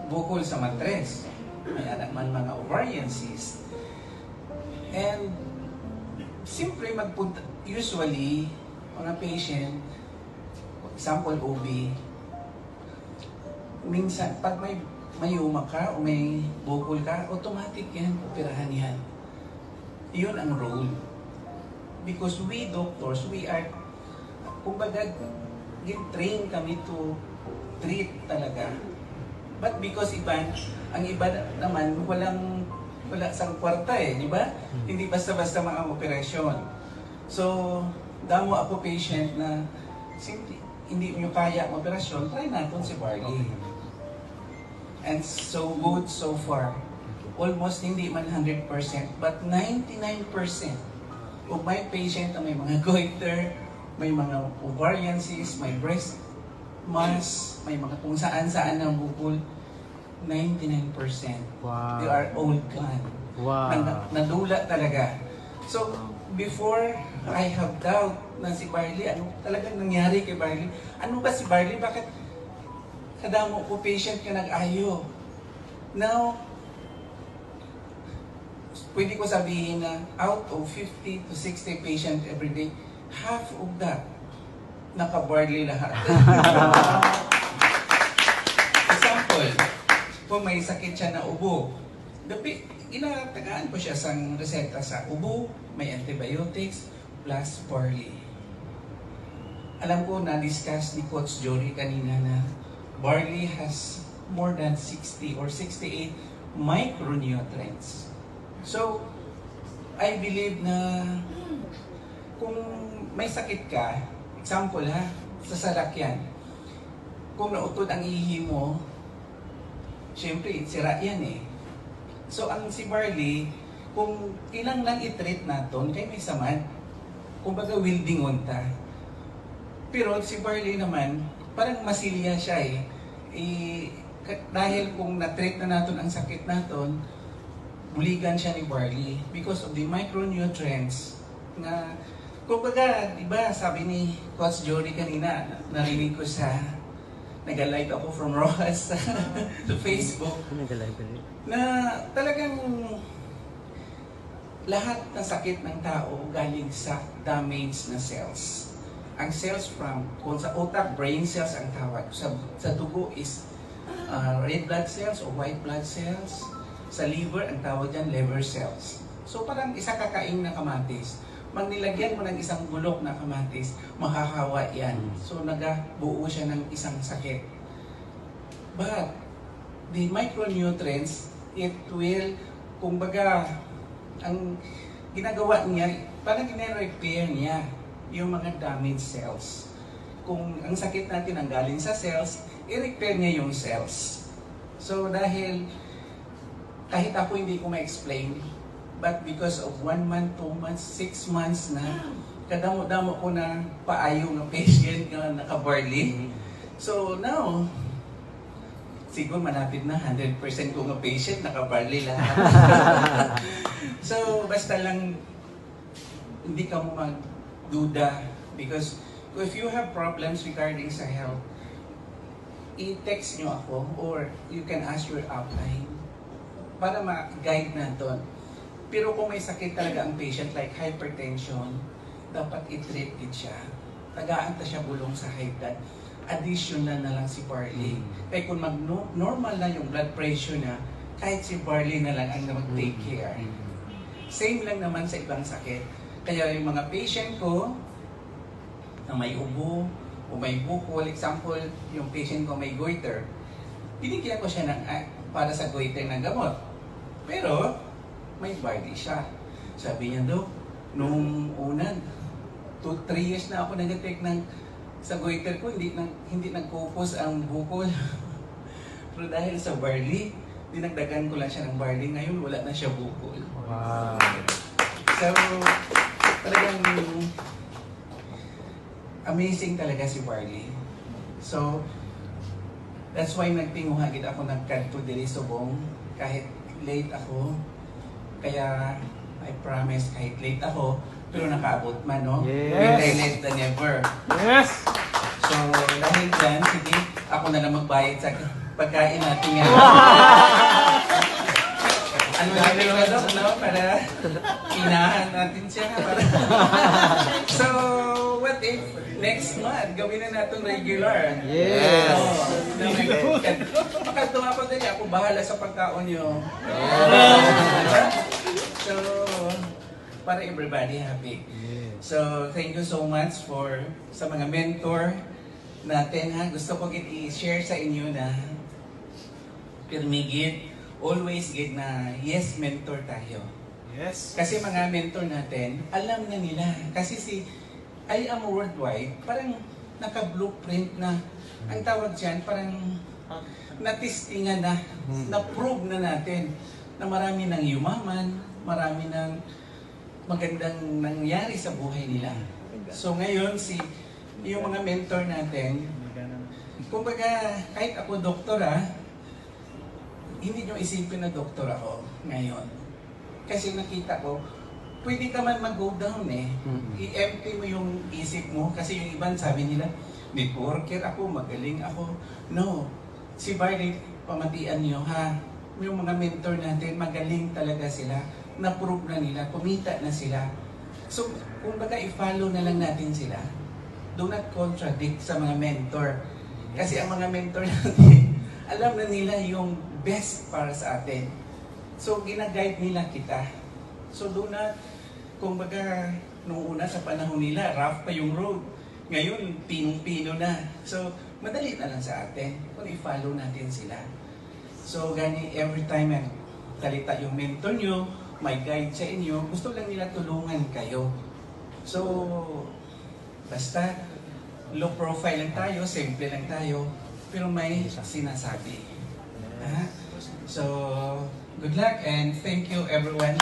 bukol sa matres. May anak man mga ovarian cyst. And siyempre magpunta, usually, mga patient, example OB, minsan pag may mayuma ka o may bukol ka, automatic yan, operahan yan. Yun ang role. Because we doctors, we are, kumbaga, train kami to treat talaga. But because ang iba naman, wala sang kwarta di ba? Hindi basta-basta mga operasyon. So, damo ako patient na simply, hindi nyo kaya ang operasyon, try natin si Barley. And so good so far. Almost hindi man 100%, but 99% of my patient na may mga goiter, may mga ovarian cysts, may breast mass, may mga kung saan-saan ng bukol, 99%. Wow. They are all gone. Wow. Nadula talaga. So, before I have doubt na si Barley, ano talagang nangyari kay Barley? Ano ba si Barley? Bakit kadamo ko patient ka nag-ayo? Now, pwede ko sabihin na out of 50 to 60 patient every day, half of that naka-Barley lahat. Example, kung may sakit siya na ubo, inatagaan ko siya sang reseta sa ubo, may antibiotics, plus Barley. Alam ko na-discuss ni Coach Jory kanina na Barley has more than 60 or 68 micronutrients. So, I believe na kung may sakit ka, example sa salakyan, kung nautod ang ihi mo, syempre, sira yan So, ang si Barley, kung ilang lang i-treat natin, kay may samad, kumbaga wielding unta. Pero si Barley naman, parang masilya siya dahil kung na-treat na natin ang sakit natin, buligan siya ni Barley because of the micronutrients na, kumbaga, diba, sabi ni Coach Jory kanina, narinig ko nag-live ako from Rojas sa Facebook, na talagang lahat ng sakit ng tao galing sa damaged na cells. Ang cells kung sa utak, brain cells ang tawag. Sa dugo is red blood cells o white blood cells. Sa liver, ang tawag dyan, liver cells. So parang isa kakaing na kamatis. Magnilagyan mo ng isang bulok na kamatis, makakawa yan. So nagabuo siya ng isang sakit. But the micronutrients, it will, kumbaga, ang ginagawa niya, parang gine-repair niya yung mga damaged cells. Kung ang sakit natin ang galing sa cells, i-repair niya yung cells. So dahil kahit ako hindi ko ma-explain, but because of 1 month, 2 months, 6 months na, kadamo-damo ko na paayo ng patient na naka-Barley. So now, siguro malapit na 100% ko ng patient naka-Barley lahat. So basta lang hindi ka mo magduda because if you have problems regarding sa health, i-text nyo ako or you can ask your upline para ma-guide natin. Pero kung may sakit talaga ang patient like hypertension, dapat i-treat it siya. Tagaan ta siya bulong sa high blood. Additional na lang si Barley. Kaya kung normal na yung blood pressure na, kahit si Barley na lang ang mag-take care. Same lang naman sa ibang sakit. Kaya yung mga patient ko na may ubo o may bukol, example, yung patient ko may goiter, binigyan ko siya para sa goiter ng gamot. Pero, may Barley siya. Sabi niya, Dok, nung una, 2-3 years na ako nag-take sa goiter ko, hindi nagpupos ang bukol. Pero dahil sa Barley, dinagdagan ko lang siya ng Barley. Ngayon, wala na siya bukol. Wow. So, talagang amazing talaga si Barley. So, that's why nagtinguhagit ako nagkanto diri Subong kahit late ako. Kaya, I promise, kahit late ako, pero nakaabot man, no? Yes. Better late than never. Yes! So, dahil dyan, sige, ako na lang magbayad sa pagkain natin yan. Ano natin na daw, no? Para inahan natin siya. Para... So, what if next month, gawin na natin regular? Yes! Baka tumapag din ako, bahala sa pagkaon nyo. So, para everybody happy. So, thank you so much for sa mga mentor natin. Ha? Gusto ko i-share sa inyo na pirmigit, always gid na yes, mentor tayo. Yes! Kasi mga mentor natin, alam na nila. Kasi si I Am Worldwide, parang naka-blueprint na, ang tawag dyan, parang natistingan na, na-prove na natin na marami nang yumaman, marami nang magandang nangyari sa buhay nila. So ngayon, yung mga mentor natin, kumbaga, kahit ako doktora, hindi nyo isipin na doktor ako ngayon. Kasi nakita ko, pwede ka man mag-go down eh. I-empty mo yung isip mo. Kasi yung iban sabi nila, networker ako, magaling ako. No. Si Barney, pamatian nyo ha. Yung mga mentor natin, magaling talaga sila. Na-prove na nila, kumita na sila. So, kung baga i-follow na lang natin sila, do not contradict sa mga mentor. Kasi ang mga mentor natin, alam na nila yung best para sa atin. So, ginaguide nila kita. So, do not, kung baga, nung una sa panahon nila, rough pa yung road. Ngayon, pinong-pino na. So, madali na lang sa atin kung i-follow natin sila. So, gani, every time talita yung mentor nyo, may guide sa inyo, gusto lang nila tulungan kayo. So, basta, low profile lang tayo, simple lang tayo, pero may sinasabi. So, good luck and thank you everyone.